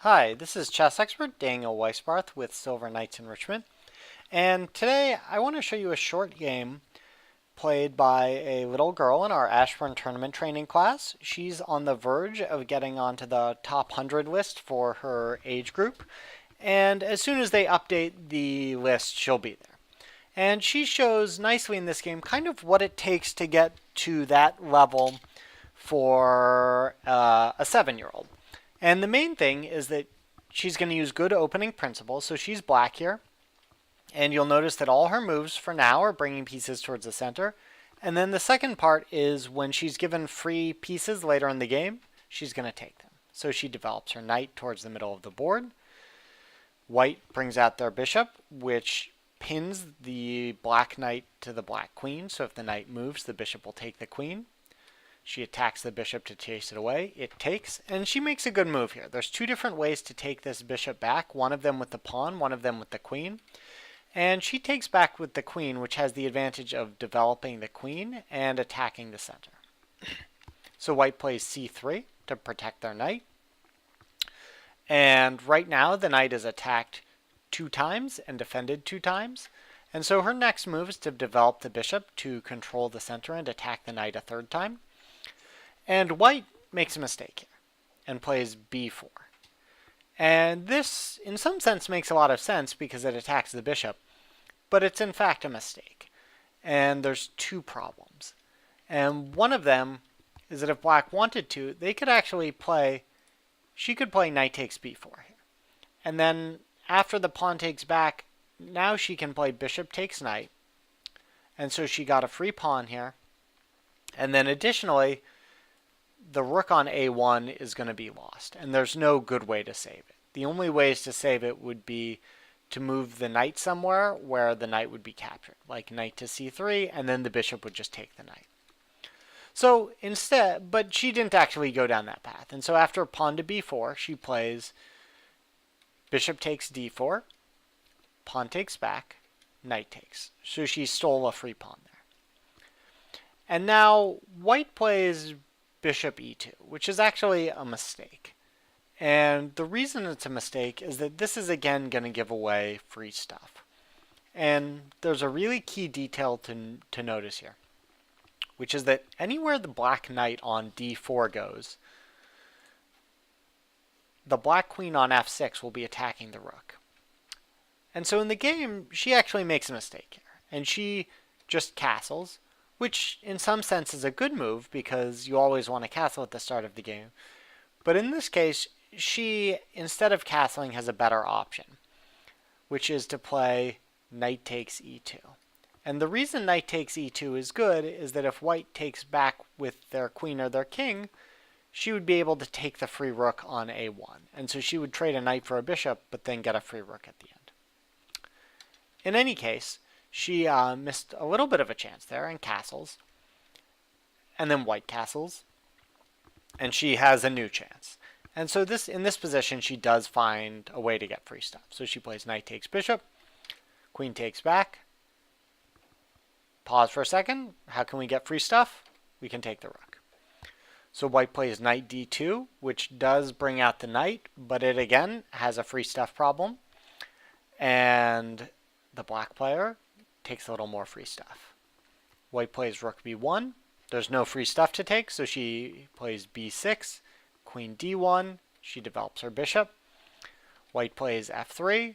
Hi, this is chess expert Daniel Weisbarth with Silver Knights Enrichment, and today I want to show you a short game played by a little girl in our Ashburn tournament training class. She's on the verge of getting onto the top 100 list for her age group, and as soon as they update the list, she'll be there. And she shows nicely in this game kind of what it takes to get to that level for a 7-year-old. And the main thing is that she's going to use good opening principles. So she's black here. And you'll notice that all her moves for now are bringing pieces towards the center. And then the second part is when she's given free pieces later in the game, she's going to take them. So she develops her knight towards the middle of the board. White brings out their bishop, which pins the black knight to the black queen. So if the knight moves, the bishop will take the queen. She attacks the bishop to chase it away. It takes, and she makes a good move here. There's two different ways to take this bishop back, one of them with the pawn, one of them with the queen. And she takes back with the queen, which has the advantage of developing the queen and attacking the center. So white plays c3 to protect their knight. And right now the knight is attacked 2 times and defended 2 times. And so her next move is to develop the bishop to control the center and attack the knight a 3rd time. And white makes a mistake here and plays b4. And this, in some sense, makes a lot of sense because it attacks the bishop, but it's in fact a mistake. And there's 2 problems. And one of them is that if black wanted to, they could actually play, she could play knight takes b4 here. And then after the pawn takes back, now she can play bishop takes knight. And so she got a free pawn here. And then additionally, the rook on a1 is going to be lost, and there's no good way to save it. The only ways to save it would be to move the knight somewhere where the knight would be captured, like knight to c3, and then the bishop would just take the knight. So instead, but she didn't actually go down that path, and so after pawn to b4, she plays bishop takes d4, pawn takes back, knight takes. So she stole a free pawn there. And now white plays bishop e2, which is actually a mistake. And the reason it's a mistake is that this is again going to give away free stuff. And there's a really key detail to notice here, which is that anywhere the black knight on d4 goes, the black queen on f6 will be attacking the rook. And so in the game, she actually makes a mistake here. And she just castles, which in some sense is a good move because you always want to castle at the start of the game. But in this case, she, instead of castling, has a better option, which is to play knight takes e2. And the reason knight takes e2 is good is that if white takes back with their queen or their king, she would be able to take the free rook on a1. And so she would trade a knight for a bishop, but then get a free rook at the end. In any case, she missed a little bit of a chance there and castles. And then white castles. And she has a new chance. And so in this position, she does find a way to get free stuff. So she plays knight takes bishop, queen takes back. Pause for a second. How can we get free stuff? We can take the rook. So white plays knight d2, which does bring out the knight, but it again has a free stuff problem. And the black player takes a little more free stuff. White plays rook b1. There's no free stuff to take, so she plays b6, queen d1. She develops her bishop. White plays f3.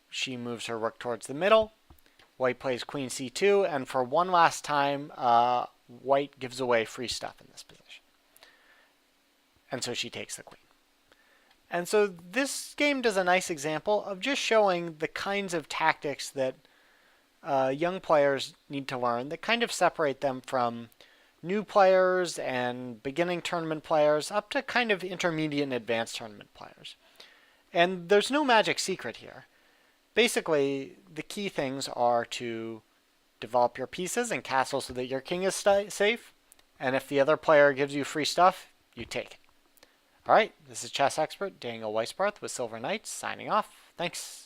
She moves her rook towards the middle. White plays queen c2, and for one last time, white gives away free stuff in this position. And so she takes the queen. And so this game does a nice example of just showing the kinds of tactics that young players need to learn that kind of separate them from new players and beginning tournament players up to kind of intermediate and advanced tournament players. And there's no magic secret here. Basically, the key things are to develop your pieces and castle so that your king is safe. And if the other player gives you free stuff, you take it. All right, this is chess expert Daniel Weisbarth with Silver Knights signing off. Thanks.